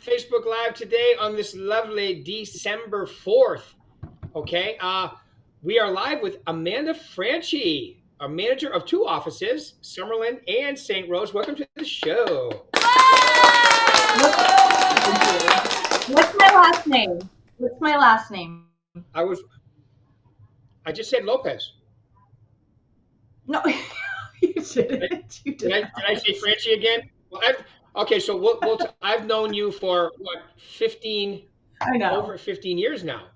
Facebook Live today on this lovely December 4th. Okay. We are live with Amanda Franchi, a manager of two offices, Summerlin and St. Rose. Welcome to the show. What's my last name? I just said Lopez. No, you didn't. You Did I say Franchi again? Well, I've known you for what, 15, I know. over 15 years now.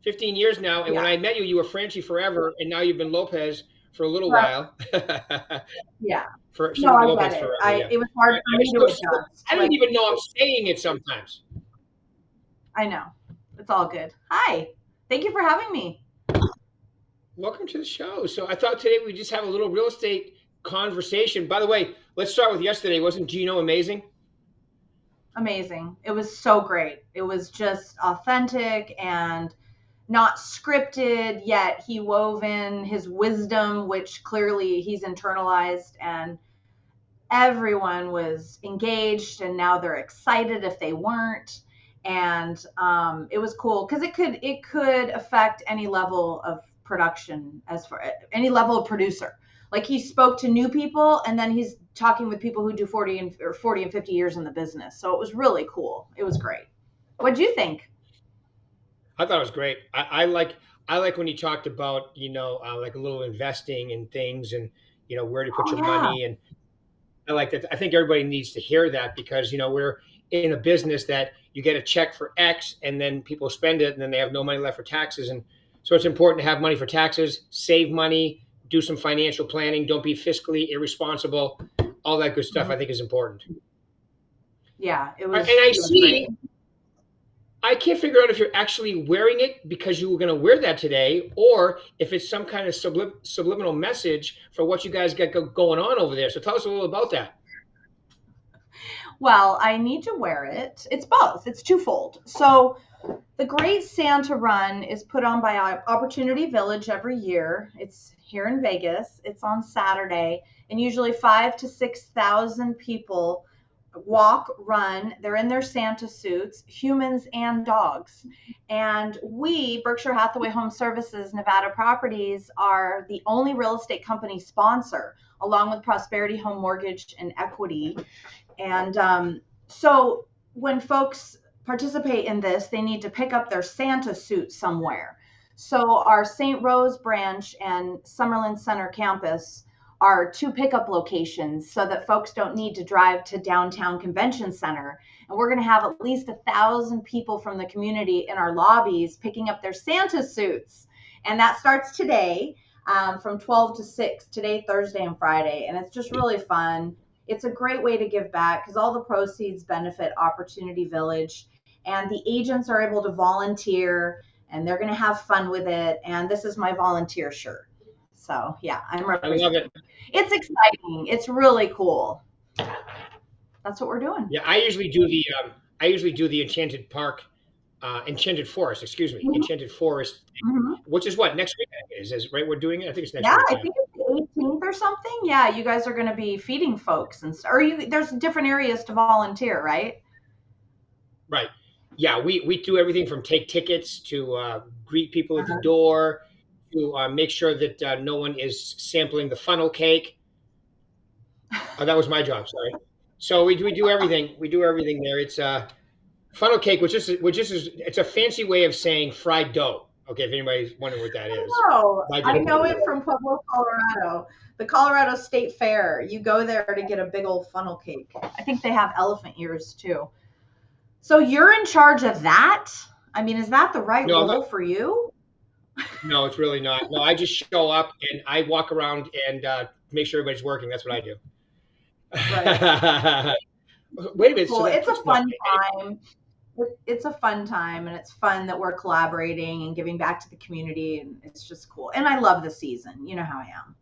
15 years now. And when I met you, you were Franchi forever. And now you've been Lopez for a little while. Yeah. I get it. Forever, It was hard for me to adjust. I don't even know I'm saying it sometimes. I know. It's all good. Hi. Thank you for having me. Welcome to the show. So I thought today we'd just have a little real estate conversation. By the way, let's start with yesterday. Wasn't Gino amazing? Amazing. It was so great. It was just authentic and not scripted, yet he wove in his wisdom, which clearly he's internalized, and everyone was engaged, and now they're excited if they weren't. And it was cool because it could affect any level of production, as for any level of producer. Like, he spoke to new people, and then he's talking with people who do 40 and 50 years in the business. So it was really cool. It was great. What'd you think? I thought it was great. I like when you talked about, like a little investing and things, and where to put your money. And I like that. I think everybody needs to hear that because we're in a business that you get a check for X and then people spend it and then they have no money left for taxes. And so it's important to have money for taxes, save money, do some financial planning, don't be fiscally irresponsible. All that good stuff, I think, is important. Yeah, it was. And I can't figure out if you're actually wearing it because you were going to wear that today, or if it's some kind of subliminal message for what you guys got going on over there. So tell us a little about that. Well, I need to wear it. It's both. It's twofold. So the Great Santa Run is put on by Opportunity Village every year. It's here in Vegas. It's on Saturday, and usually 5,000 to 6,000 people walk, run. They're in their Santa suits, humans and dogs. And we, Berkshire Hathaway Home Services, Nevada Properties, are the only real estate company sponsor, along with Prosperity Home Mortgage and Equity. And so when folks participate in this, they need to pick up their Santa suit somewhere. So our St. Rose branch and Summerlin Center campus are two pickup locations so that folks don't need to drive to downtown convention center. And we're going to have at least 1,000 people from the community in our lobbies picking up their Santa suits. And that starts today from 12 to 6, today, Thursday, and Friday. And it's just really fun. It's a great way to give back because all the proceeds benefit Opportunity Village. And the agents are able to volunteer, and they're going to have fun with it. And this is my volunteer shirt. So, yeah, I love it. It's exciting. It's really cool. That's what we're doing. Yeah, I usually do the Enchanted Forest, Enchanted Forest, which is what, next week is right? We're doing it. I think it's next week. Yeah, I think it's the 18th or something. Yeah, you guys are going to be feeding folks and stuff. There's different areas to volunteer, right? Right. Yeah, we do everything from take tickets to greet people at the door, to make sure that no one is sampling the funnel cake. That was my job, sorry. So we do everything. We do everything there. It's funnel cake, which is it's a fancy way of saying fried dough. Okay, if anybody's wondering what that is. I know it from Pueblo, Colorado. The Colorado State Fair. You go there to get a big old funnel cake. I think they have elephant ears too. So you're in charge of that? I mean, is that the right role for you? No, it's really not. No, I just show up and I walk around and make sure everybody's working. That's what I do. Right. Wait a minute. Cool. So it's a fun time. It's a fun time, and it's fun that we're collaborating and giving back to the community, and it's just cool. And I love the season. You know how I am.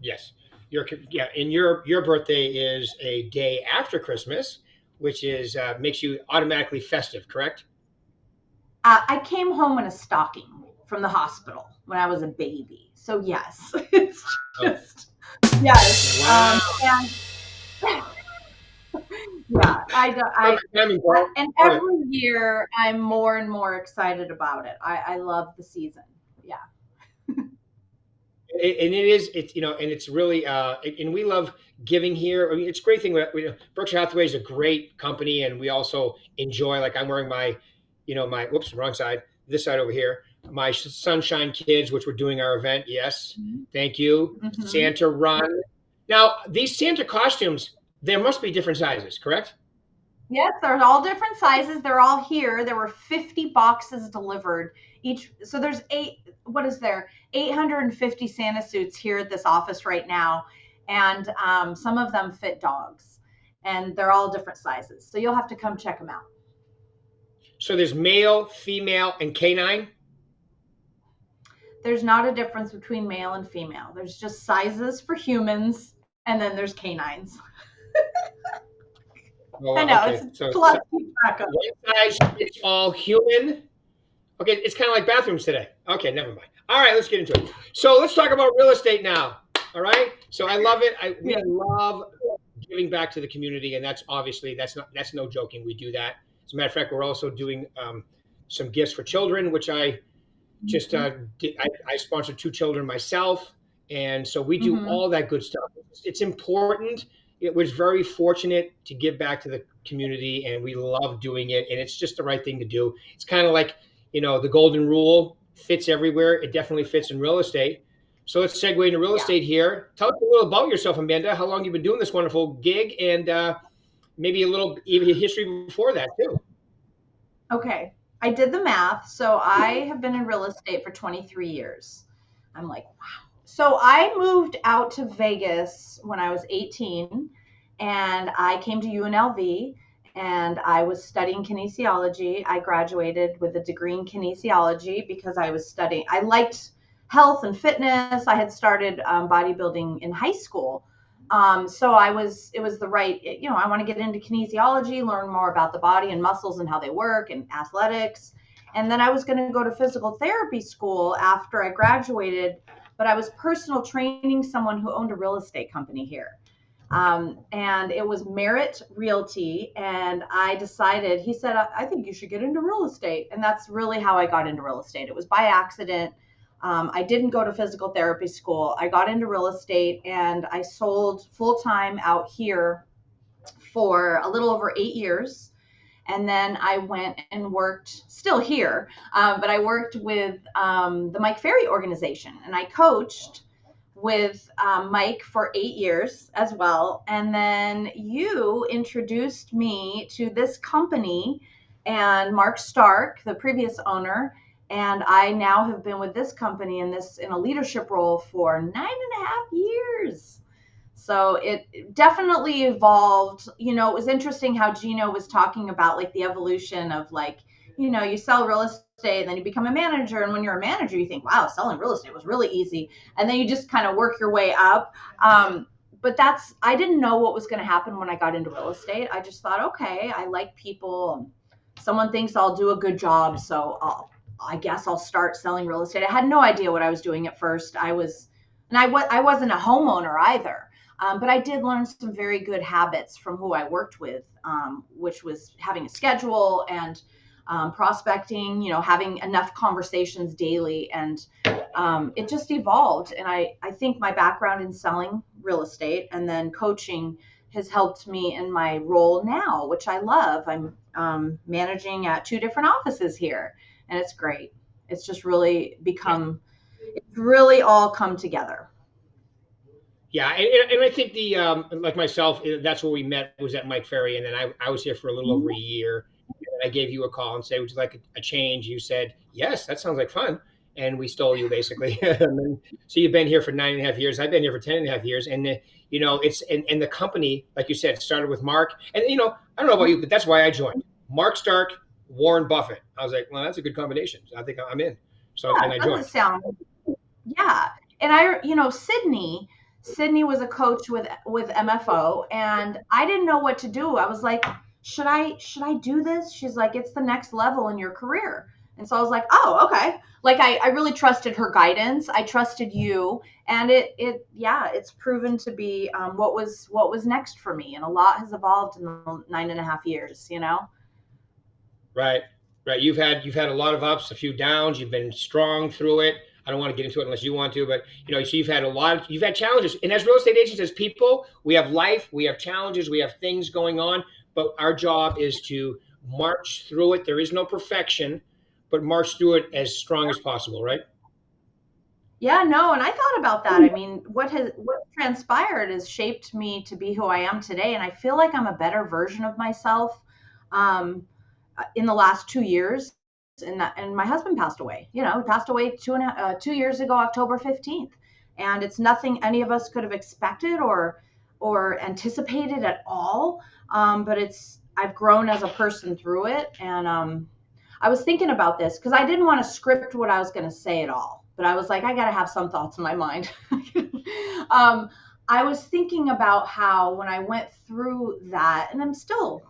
Yes. And your birthday is a day after Christmas, which is makes you automatically festive, correct? I came home in a stocking from the hospital when I was a baby. So yes, it's just yes. Wow. Yeah, I, Perfect timing, Paul. and Love it. every year I'm more and more excited about it. I love the season. Yeah. And it is, it's, and it's really, and we love giving here. I mean, it's a great thing. Berkshire Hathaway is a great company, and we also enjoy, like, I'm wearing my, whoops, wrong side, this side over here, my Sunshine Kids, which we're doing our event. Yes. Thank you. Mm-hmm. Santa Run. Now, these Santa costumes, there must be different sizes, correct? Yes, they're all different sizes. They're all here. There were 50 boxes delivered each. So there's what is there? 850 Santa suits here at this office right now. And some of them fit dogs. And they're all different sizes. So you'll have to come check them out. So there's male, female, and canine. There's not a difference between male and female. There's just sizes for humans, and then there's canines. Oh, I know, okay. it's So a lot to keep track of. one size fits all human. Okay, it's kind of like bathrooms today. Okay, never mind. All right, let's get into it. So let's talk about real estate now. All right. So I love it. We Yeah. love giving back to the community, and that's obviously that's no joking. We do that. As a matter of fact, we're also doing some gifts for children, which I just did. I sponsored 2 children myself, and so we do Mm-hmm. all that good stuff. It's important. It was very fortunate to give back to the community, and we love doing it, and it's just the right thing to do. It's kind of like, the golden rule fits everywhere. It definitely fits in real estate. So let's segue into real Yeah. estate here. Tell us a little about yourself, Amanda. How long you've been doing this wonderful gig, and maybe a little even history before that too. Okay. I did the math. So I have been in real estate for 23 years. I'm like, wow. So I moved out to Vegas when I was 18 and I came to UNLV and I was studying kinesiology. I graduated with a degree in kinesiology because I liked health and fitness. I had started bodybuilding in high school. So it was the right, I want to get into kinesiology, learn more about the body and muscles and how they work and athletics. And then I was going to go to physical therapy school after I graduated, but I was personal training someone who owned a real estate company here. And it was Merit Realty. And I decided, he said, I think you should get into real estate. And that's really how I got into real estate. It was by accident. I didn't go to physical therapy school. I got into real estate and I sold full time out here for a little over 8 years. And then I went and worked still here, but I worked with the Mike Ferry organization and I coached with Mike for 8 years as well. And then you introduced me to this company and Mark Stark, the previous owner. And I now have been with this company in a leadership role for 9.5 years. So it definitely evolved. It was interesting how Gino was talking about like the evolution of like, you sell real estate and then you become a manager. And when you're a manager, you think, wow, selling real estate was really easy. And then you just kind of work your way up. But I didn't know what was going to happen when I got into real estate. I just thought, okay, I like people. Someone thinks I'll do a good job. So I guess I'll start selling real estate. I had no idea what I was doing at first. I wasn't a homeowner either. But I did learn some very good habits from who I worked with, which was having a schedule and prospecting, having enough conversations daily. And it just evolved. And I think my background in selling real estate and then coaching has helped me in my role now, which I love. I'm managing at 2 different offices here, and it's great. It's just really it's really all come together. Yeah, and I think like myself, that's where we met was at Mike Ferry, and then I was here for a little over a year. And I gave you a call and said, "Would you like a change?" You said, "Yes, that sounds like fun," and we stole you basically. So you've been here for 9.5 years. I've been here for 10.5 years, and it's and the company, like you said, started with Mark, and I don't know about you, but that's why I joined. Mark Stark, Warren Buffett. I was like, well, that's a good combination. I think I'm in. So Yeah, and I it doesn't joined. sound. Yeah, and Sydney was a coach with MFO, and I didn't know what to do. I was like, should I do this? She's like, it's the next level in your career. And so I was like, oh, okay. Like I really trusted her guidance. I trusted you, and it's proven to be what was next for me. And a lot has evolved in the 9.5 years. Right. Right. You've had a lot of ups, a few downs. You've been strong through it. I don't want to get into it unless you want to, but so you've had challenges. And as real estate agents, as people, we have life, we have challenges, we have things going on, but our job is to march through it. There is no perfection, but march through it as strong as possible, right? Yeah, no, and I thought about that. I mean, what transpired has shaped me to be who I am today, and I feel like I'm a better version of myself. Um, in the last 2 years, and my husband passed away. He passed away 2 years ago, October 15th, and it's nothing any of us could have expected or anticipated at all. But I've grown as a person through it, and I was thinking about this because I didn't want to script what I was going to say at all, but I was like, I got to have some thoughts in my mind. um, I was thinking about how when I went through that, and I'm still,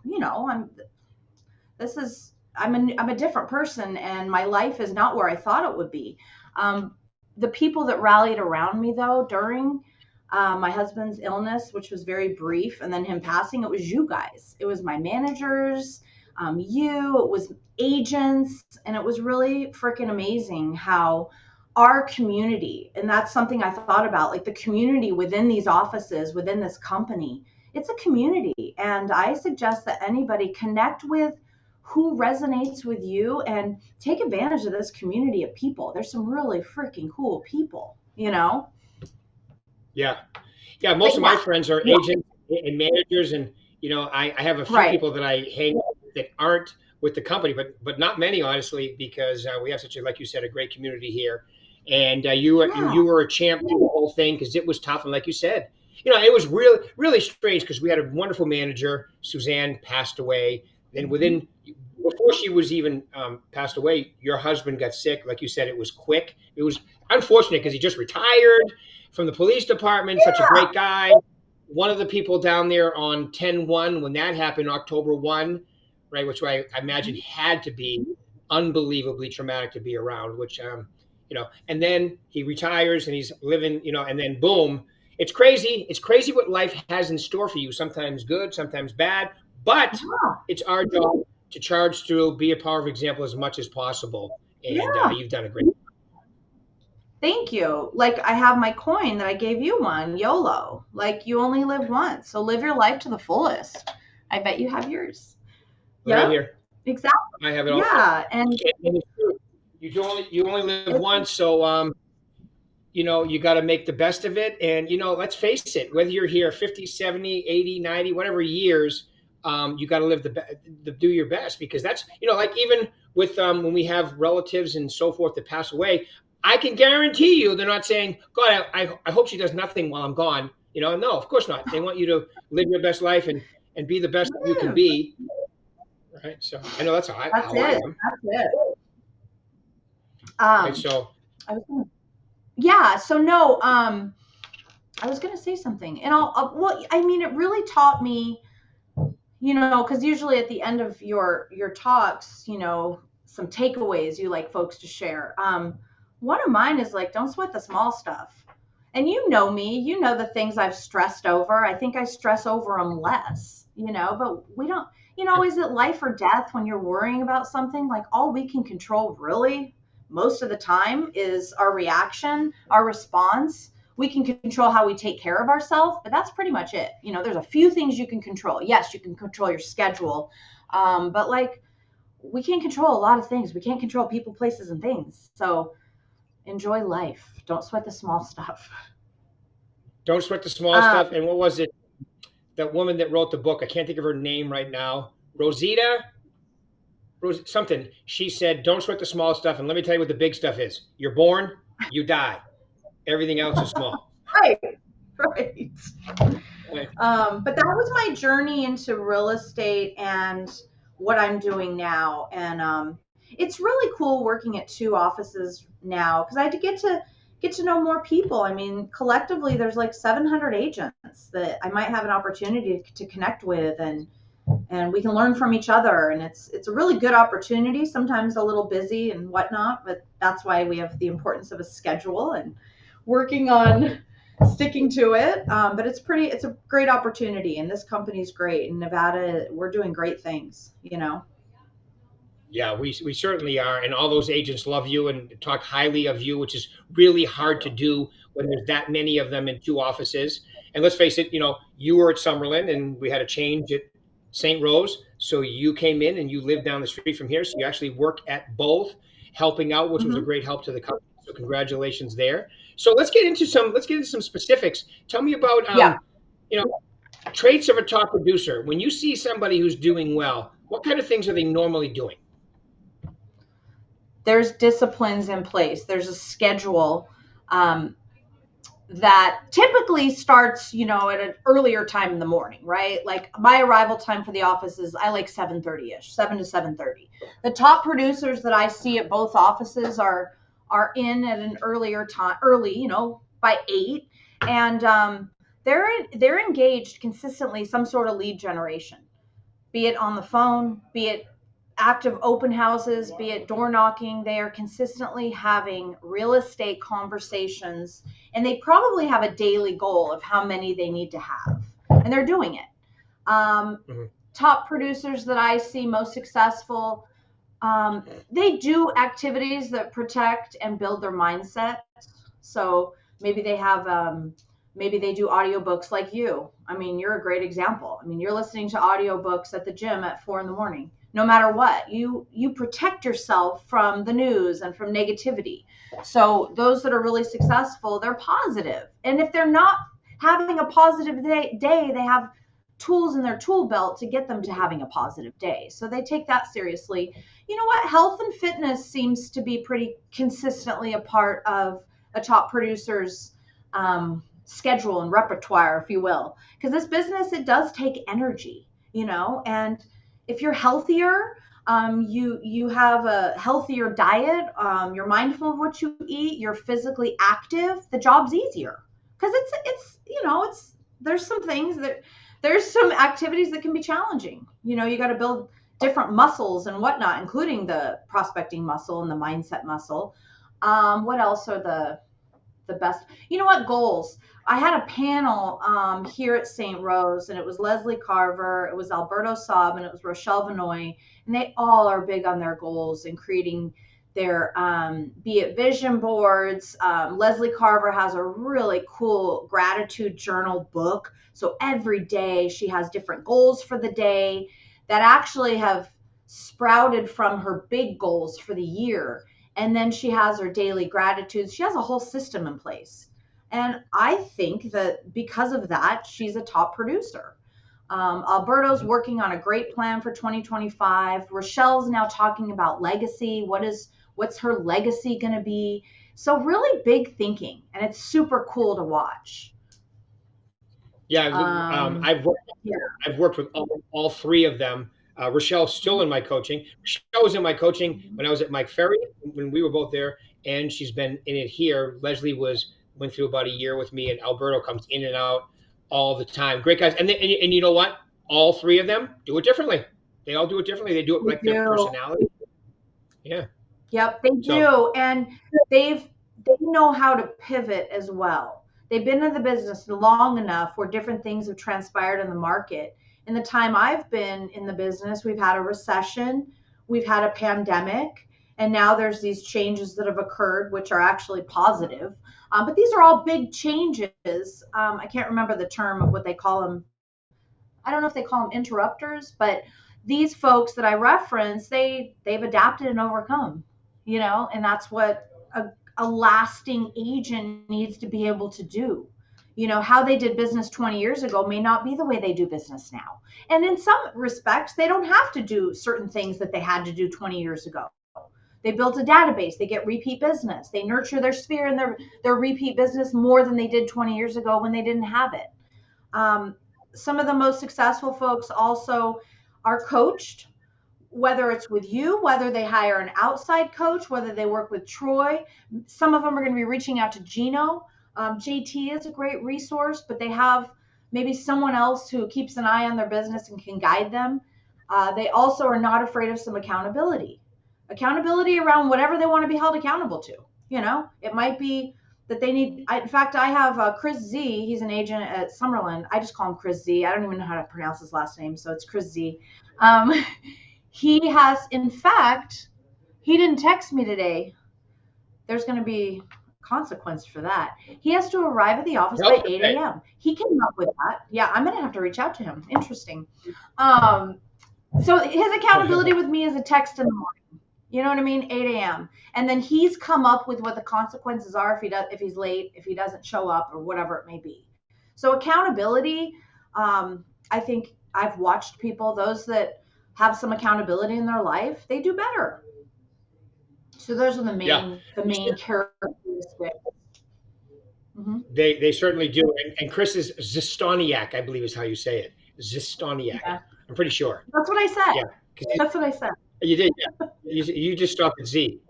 this is I'm a different person, and my life is not where I thought it would be. Um, the people that rallied around me though during my husband's illness, which was very brief, and then him passing, it was you guys. It was my managers, it was agents, and it was really freaking amazing how our community, and that's something I thought about, like the community within these offices, within this company, it's a community. And I suggest that anybody connect with who resonates with you and take advantage of this community of people. There's some really freaking cool people. Yeah. Yeah. Most But of my yeah, friends are yeah, agents and managers, and I have a few right. people that I hang out with that aren't with the company, but not many, honestly, because we have such a, like you said, a great community here. And Yeah. you were a champ through the whole thing because it was tough, and like you said, it was really strange because we had a wonderful manager. Suzanne passed away. Then Mhm. within before she was even passed away, your husband got sick. Like you said, it was quick. It was unfortunate because he just retired from the police department. Such a Yeah. great guy. One of the people down there on 10/1 when that happened, October 1, right, which I imagine Mhm. had to be unbelievably traumatic to be around. Which and then he retires and he's living, and then boom, it's crazy. It's crazy what life has in store for you. Sometimes good, sometimes bad, but it's our job to charge through, be a powerful example as much as possible. And Yeah. you've done a great. Thank you. Like I have my coin that I gave you one, YOLO. Like you only live once, so live your life to the fullest. I bet you have yours. Right Yep. here. Exactly. I have it also. Yeah. And And it's true. You only live once, so you got to make the best of it. And let's face it, whether you're here 50, 70, 80, 90, whatever years, you got to live do your best, because that's, like even with when we have relatives and so forth that pass away, I can guarantee you they're not saying, God, I hope she does nothing while I'm gone. No, of course not. They want you to live your best life and be the best that you can live. be. Right. So I know that's That's how I it. am. That's it. Right. Um, So I was gonna, yeah. So no. I was gonna say something, and well, I mean, it really taught me, because usually at the end of your talks, some takeaways you like folks to share. One of mine is like, don't sweat the small stuff. And you know me, you know the things I've stressed over. I think I stress over them less, but we don't, is it life or death when you're worrying about something? Like all we can control really most of the time is our reaction, our response. We can control how we take care of ourselves, but that's pretty much it. There's a few things you can control. Yes, you can control your schedule, but like we can't control a lot of things. We can't control people, places, and things. So enjoy life. Don't sweat the small stuff. don't sweat the small stuff. Um, And what was it? That woman that wrote the book, I can't think of her name right now. Rosita, something. She said, "Don't sweat the small stuff." And let me tell you what the big stuff is. You're born, you die. Everything else is small. right, right. Right. But that was my journey into real estate and what I'm doing now. And it's really cool working at two offices now because I get to know more people. I mean, collectively, there's like 700 agents that I might have an opportunity to connect with, and and we can learn from each other. And it's a really good opportunity, sometimes a little busy and whatnot, but that's why we have the importance of a schedule and working on sticking to it. But it's a great opportunity, and this company is great. In Nevada, we're doing great things, you know. Yeah, we certainly are, and all those agents love you and talk highly of you, which is really hard to do when there's that many of them in two offices. And let's face it, you were at Summerlin, and we had a change at St. Rose, so you came in and you live down the street from here, so you actually work at both, helping out, which was a Hmm. great help to the company. So congratulations there. So let's get into some specifics. Tell me about Yeah. you know traits of a top producer. When you see somebody who's doing well, what kind of things are they normally doing? There's disciplines in place. There's a schedule. Um, that typically starts, at an earlier time in the morning, right? Like my arrival time for the office is I like 7:30ish, 7 to 7:30. The top producers that I see at both offices are in at an earlier time, early, by 8, and they're engaged consistently some sort of lead generation, be it on the phone, be it active open houses, be it door knocking. They are consistently having real estate conversations, and they probably have a daily goal of how many they need to have, and they're doing it. Um, Mhm. Top producers that I see most successful, they do activities that protect and build their mindset. So maybe they have, maybe they do audiobooks like you. I mean, you're a great example. I mean, you're listening to audiobooks at the gym at 4 in the morning. No matter what, you protect yourself from the news and from negativity. So those that are really successful, they're positive. And if they're not having a positive day, they have tools in their tool belt to get them to having a positive day. So they take that seriously. You know what? Health and fitness seems to be pretty consistently a part of a top producer's schedule and repertoire, if you will. Because this business, it does take energy, and if you're healthier, you have a healthier diet, you're mindful of what you eat, you're physically active, the job's easier. Because it's there's some things that there's some activities that can be challenging. You got to build different muscles and whatnot, including the prospecting muscle and the mindset muscle. What else are the best? You know what? Goals. I had a panel here at St. Rose, and it was Leslie Carver, it was Alberto Saab, and it was Rochelle Vanoy, and they all are big on their goals and creating their, be it vision boards. Leslie Carver has a really cool gratitude journal book. So every day she has different goals for the day that actually have sprouted from her big goals for the year. And then she has her daily gratitudes. She has a whole system in place. And I think that because of that, she's a top producer. Alberto's working on a great plan for 2025. Rochelle's now talking about legacy. What's her legacy going to be? So really big thinking, and it's super cool to watch. Yeah, Um, yeah. I've worked with all three of them. Rochelle's still in my coaching. Rochelle was in my coaching when I was at Mike Ferry when we were both there, and she's been in it here. Leslie went through about a year with me, and Alberto comes in and out all the time. Great guys, and you know what? All three of them do it differently. They all do it differently. They do it They like their do. personality. Yeah. Yep, they So do. And they know how to pivot as well. They've been in the business long enough where different things have transpired in the market. In the time I've been in the business, we've had a recession, we've had a pandemic, and now there's these changes that have occurred, which are actually positive. But these are all big changes. I can't remember the term of what they call them. I don't know if they call them interrupters, but these folks that I reference, they've adapted and overcome, and that's what a lasting agent needs to be able to do. How they did business 20 years ago may not be the way they do business now. And in some respects, they don't have to do certain things that they had to do 20 years ago. They built a database, they get repeat business, they nurture their sphere and their repeat business more than they did 20 years ago when they didn't have it. Um, some of the most successful folks also are coached, whether it's with you, whether they hire an outside coach, whether they work with Troy. Some of them are going to be reaching out to Gino. JT is a great resource, but they have maybe someone else who keeps an eye on their business and can guide them. They also are not afraid of some accountability around whatever they want to be held accountable to. It might be that they need. In fact, I have Chris Z. He's an agent at Summerlin. I just call him Chris Z. I don't even know how to pronounce his last name, so it's Chris Z. Um, he has, in fact, he didn't text me today. There's going to be consequence for that. He has to arrive at the office by 8 a.m. He came up with that. Yeah, I'm going to have to reach out to him. Interesting. So his accountability with me is a text in the morning. You know what I mean? 8 a.m. And then he's come up with what the consequences are if he's late, if he doesn't show up, or whatever it may be. So accountability, I think I've watched people, those that have some accountability in their life, they do better. So those are the main characteristics. Mm-hmm. They certainly do. And Chris is Zistoniak, I believe is how you say it. Zistoniak. Yeah. I'm pretty sure. That's what I said. Yeah. That's what I said. You did, yeah. You just stopped at Z.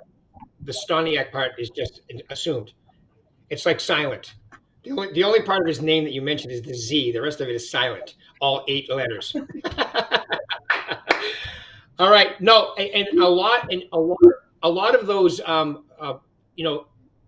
The Stoniak part is just assumed. It's like silent. The only part of his name that you mentioned is the Z. The rest of it is silent. All 8 letters. All right. No, and a lot of those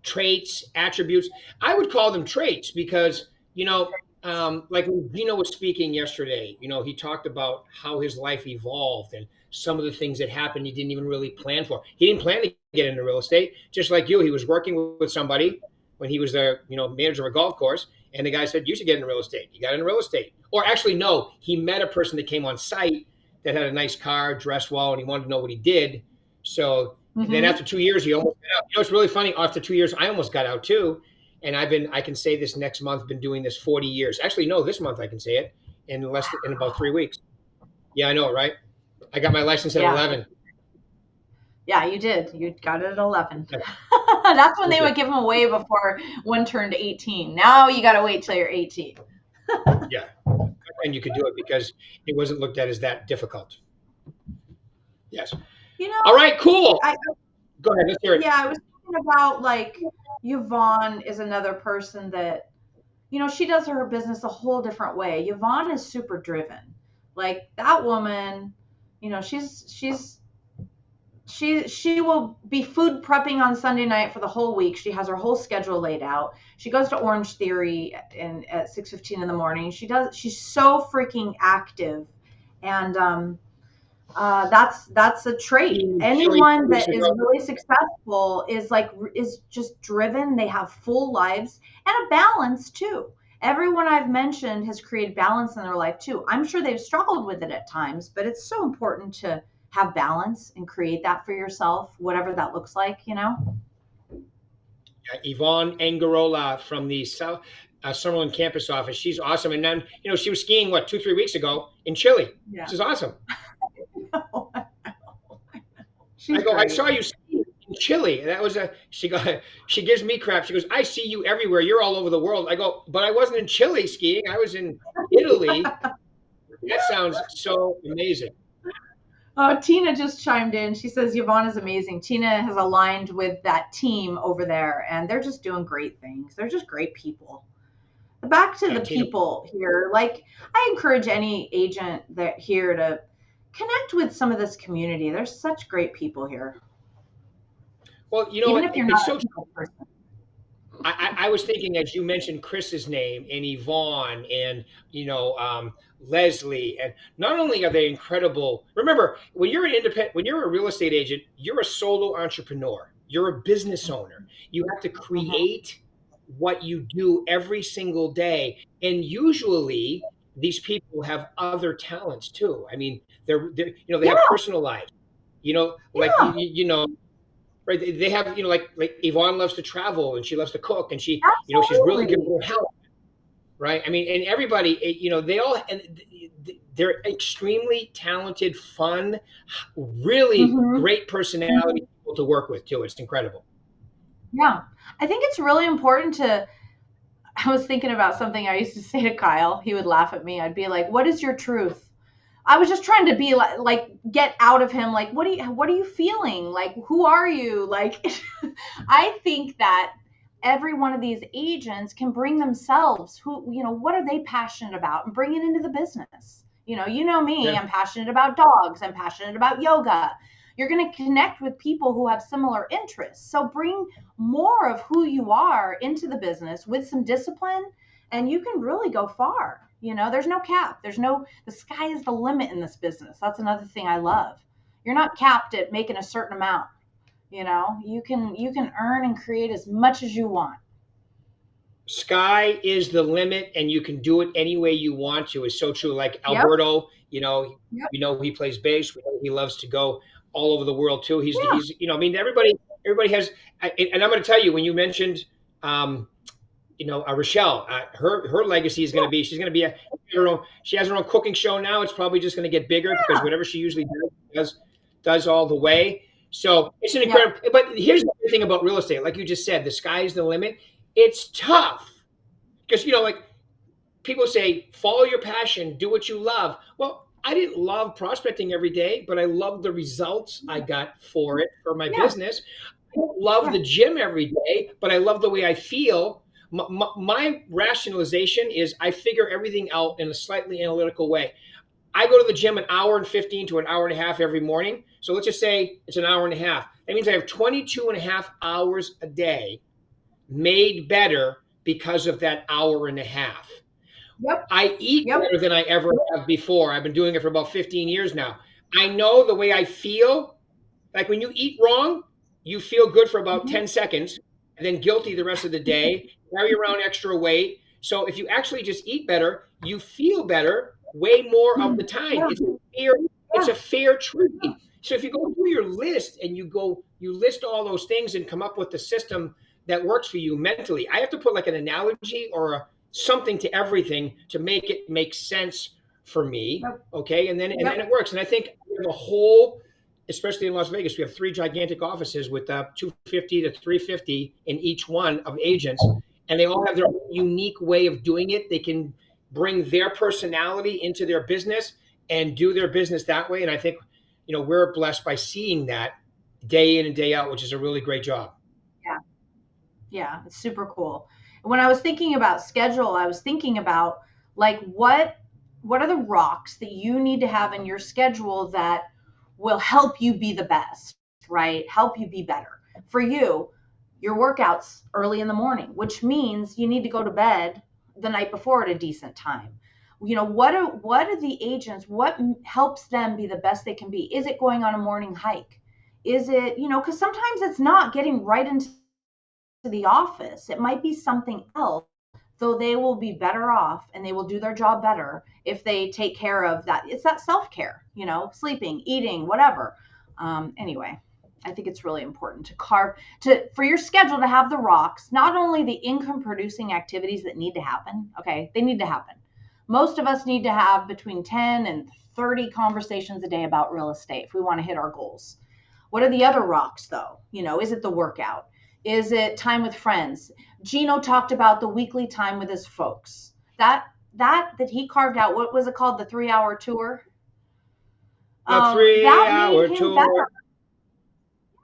traits, attributes, I would call them traits because, like when Gino was speaking yesterday, he talked about how his life evolved and some of the things that happened he didn't even really plan for. He didn't plan to get into real estate, just like you. He was working with somebody when he was the manager of a golf course, and the guy said, you should get into real estate. He got into real estate. Or actually, no, he met a person that came on site that had a nice car, dressed well, and he wanted to know what he did. So then after 2 years, he almost got out. It's really funny. After 2 years, I almost got out too. And I can say this next month, been doing this 40 years. Actually, no, this month I can say it in about 3 weeks. Yeah, I know, right? I got my license at 11. Yeah, you did. You got it at 11. That's when they would give them away before one turned 18. Now you got to wait till you're 18. Yeah. And you could do it because it wasn't looked at as that difficult. Yes. All right, cool. Go ahead. Let's hear it. Yeah, I was thinking about like Yvonne is another person that, she does her business a whole different way. Yvonne is super driven. Like that woman, she will be food prepping on Sunday night for the whole week. She has her whole schedule laid out. She goes to Orange Theory at 6:15 in the morning. She's so freaking active. And that's a trait. Anyone that is really successful is just driven. They have full lives and a balance too. Everyone I've mentioned has created balance in their life too. I'm sure they've struggled with it at times, but it's so important to have balance and create that for yourself, whatever that looks like, Yvonne Angarola from the South Summerlin campus office. She's awesome. And then, she was skiing, 2-3 weeks ago in Chile, which is awesome. I saw you skiing in Chile. That was she gives me crap. She goes, I see you everywhere. You're all over the world. I go, but I wasn't in Chile skiing. I was in Italy. That sounds so amazing. Oh, Tina just chimed in. She says Yvonne is amazing. Tina has aligned with that team over there, and they're just doing great things. They're just great people. Back to the people here. Like, I encourage any agent here to connect with some of this community. There's such great people here. Well, even if you're not a person. I was thinking as you mentioned Chris's name and Yvonne and Leslie, and not only are they incredible. Remember, when you're a real estate agent, you're a solo entrepreneur. You're a business owner. You have to create what you do every single day, and usually these people have other talents too. I mean, they have personal lives. Right? They have, like Yvonne loves to travel and she loves to cook and she's really good with her health, right? I mean, and everybody, they're extremely talented, fun, really great personality people to work with too. It's incredible. Yeah, I think it's really important I was thinking about something I used to say to Kyle. He would laugh at me. I'd be like, "What is your truth?" I was just trying to be like get out of him. Like, what are you feeling? Like, who are you? Like, I think that every one of these agents can bring themselves what are they passionate about and bring it into the business. You know me, Yeah. I'm passionate about dogs, I'm passionate about yoga. You're going to connect with people who have similar interests. So bring more of who you are into the business with some discipline, and you can really go far. There's no cap. The sky is the limit in this business. That's another thing I love. You're not capped at making a certain amount. You can earn and create as much as you want. Sky is the limit, and you can do it any way you want to. Is so true. Like Yep. Alberto, Yep. he plays bass. We know he loves to go all over the world too. Yeah. I mean, everybody has. And I'm going to tell you, when you mentioned, um, Rochelle, her legacy is going to be, she's going to be she has her own cooking show now. It's probably just going to get bigger because Yeah. whatever she usually does all the way. So it's an Yep. incredible. But here's the thing about real estate, like you just said, the sky is the limit. It's tough because like people say, follow your passion, do what you love. Well, I didn't love prospecting every day, but I loved the results I got for it for my Yeah. business. I don't love Yeah. the gym every day, but I love the way I feel. My rationalization is I figure everything out in a slightly analytical way. I go to the gym an hour and 15 to an hour and a half every morning. So let's just say it's an hour and a half. That means I have 22 and a half hours a day made better because of that hour and a half. Yep. I eat Yep. better than I ever have before. I've been doing it for about 15 years now. I know the way I feel. Like when you eat wrong, you feel good for about Mhm. 10 seconds and then guilty the rest of the day, carry around extra weight. So if you actually just eat better, you feel better way more of the time. Yeah. It's Yeah. a fair trade. So if you go through your list and you list all those things and come up with the system that works for you mentally. I have to put like an analogy or something to everything to make it make sense for me. Yep. Okay. And then Yep. it works. And I think we have a whole, especially in Las Vegas, we have 3 gigantic offices with 250 to 350 in each one of agents, and they all have their own unique way of doing it. They can bring their personality into their business and do their business that way. And I think, we're blessed by seeing that day in and day out, which is a really great job. Yeah. Yeah. It's super cool. When I was thinking about schedule, I was thinking about like what are the rocks that you need to have in your schedule that will help you be the best, right? Help you be better. For you, your workouts early in the morning, which means you need to go to bed the night before at a decent time. What are the agents, what helps them be the best they can be? Is it going on a morning hike? Is it, because sometimes it's not getting right into the office. It might be something else, though they will be better off and they will do their job better if they take care of that. It's that self-care, sleeping, eating, whatever. Anyway, I think it's really important for your schedule to have the rocks, not only the income producing activities that need to happen. Okay. They need to happen. Most of us need to have between 10 and 30 conversations a day about real estate if we want to hit our goals. What are the other rocks though? Is it the workout? Is it time with friends? Gino talked about the weekly time with his folks. That he carved out. What was it called? The 3-hour tour. A three That made hour him tour. better.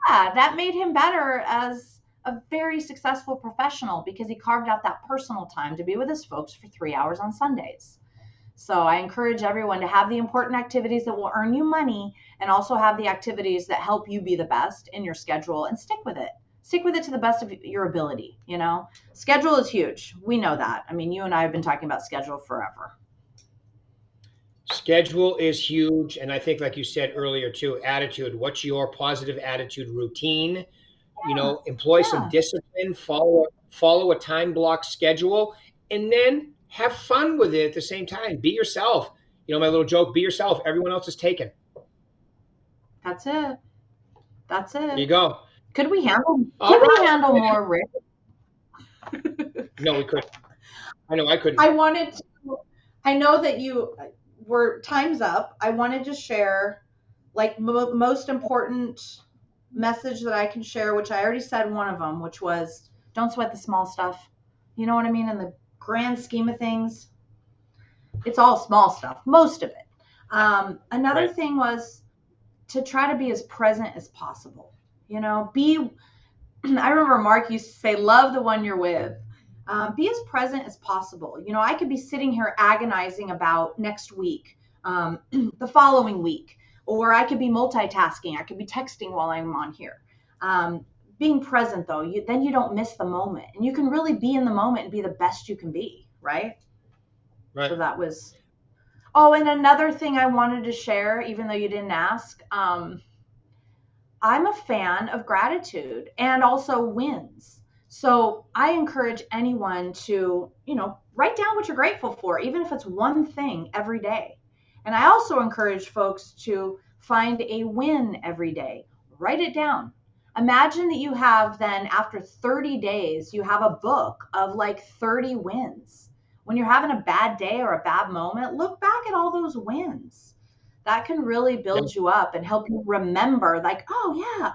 Yeah, that made him better as a very successful professional because he carved out that personal time to be with his folks for 3 hours on Sundays. So I encourage everyone to have the important activities that will earn you money and also have the activities that help you be the best in your schedule and stick with it. Stick with it to the best of your ability. Schedule is huge. We know that. I mean, you and I have been talking about schedule forever. Schedule is huge. And I think, like you said earlier, too, attitude. What's your positive attitude routine? Employ some Yeah. discipline, follow a time block schedule, and then have fun with it at the same time. Be yourself. My little joke, be yourself. Everyone else is taken. That's it. That's There you it. go. Could we handle All could we right. handle more, Rick? No, we couldn't. I know I couldn't. I wanted to, I know that you were time's up. I wanted to share like most important message that I can share, which I already said one of them, which was don't sweat the small stuff. You know what I mean? In the grand scheme of things, it's all small stuff, most of it. Another Right. thing was to try to be as present as possible. Be I remember Mark used to say, love the one you're with. Be as present as possible. I could be sitting here agonizing about next week. the following week. Or I could be multitasking. I could be texting while I'm on here. Being present, though, then you don't miss the moment. And you can really be in the moment and be the best you can be, right? Right. So that was. Oh, and another thing I wanted to share, even though you didn't ask, I'm a fan of gratitude and also wins. So I encourage anyone to, write down what you're grateful for, even if it's one thing every day. And I also encourage folks to find a win every day. Write it down. Imagine that you have then, after 30 days, you have a book of like 30 wins. When you're having a bad day or a bad moment, look back at all those wins. That can really build you up and help you remember, like, oh yeah,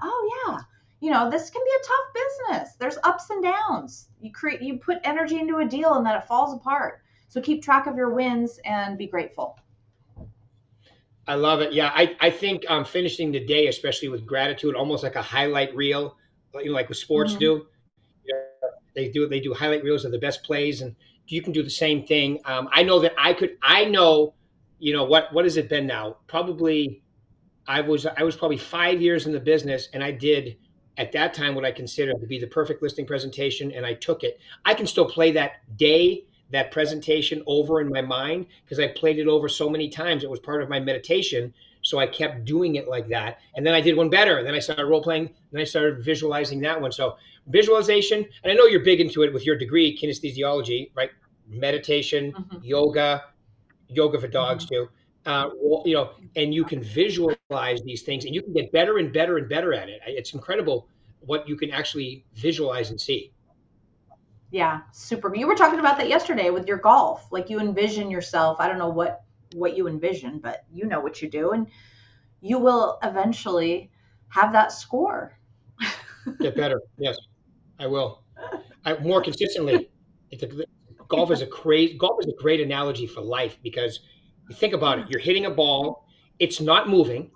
this can be a tough business. There's ups and downs. You put energy into a deal and then it falls apart. So keep track of your wins and be grateful. I love it. Yeah, I think finishing the day, especially with gratitude, almost like a highlight reel, like what sports Mm-hmm. do. They do highlight reels of the best plays, and you can do the same thing. I know that I could. I know, what has it been now? Probably I was probably 5 years in the business, and I did at that time what I considered to be the perfect listing presentation, and I took it. I can still play that presentation over in my mind because I played it over so many times. It was part of my meditation. So I kept doing it like that. And then I did one better. And then I started role playing. Then I started visualizing that one. So visualization, and I know you're big into it with your degree, kinesthesiology, right? Meditation, Mm-hmm. yoga for dogs Mm-hmm. too. And you can visualize these things, and you can get better and better and better at it. It's incredible what you can actually visualize and see. Yeah, super. You were talking about that yesterday with your golf. Like you envision yourself. I don't know what you envision, but you know what you do, and you will eventually have that score. Get better. Yes, I will. More consistently. It's a, golf is a great analogy for life because you think about it. Yeah. You're hitting a ball. It's not moving.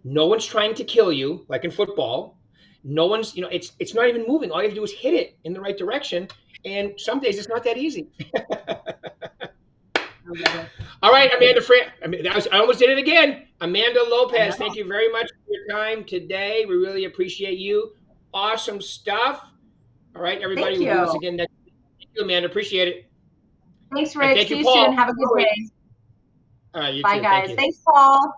No one's trying to kill you, like in football. No one's, it's not even moving. All you have to do is hit it in the right direction. And some days it's not that easy. I love it. All right, Amanda I almost did it again. Amanda I Lopez, thank know. you very much for your time today. We really appreciate you. Awesome stuff. All right, everybody, Thank we'll do this you. again next week. Thank you, Amanda. Appreciate it. Thanks, And Rick. thank you, See you soon. Paul. Have a good day. All right, you Bye, too. Thank guys. you. Thanks, Paul.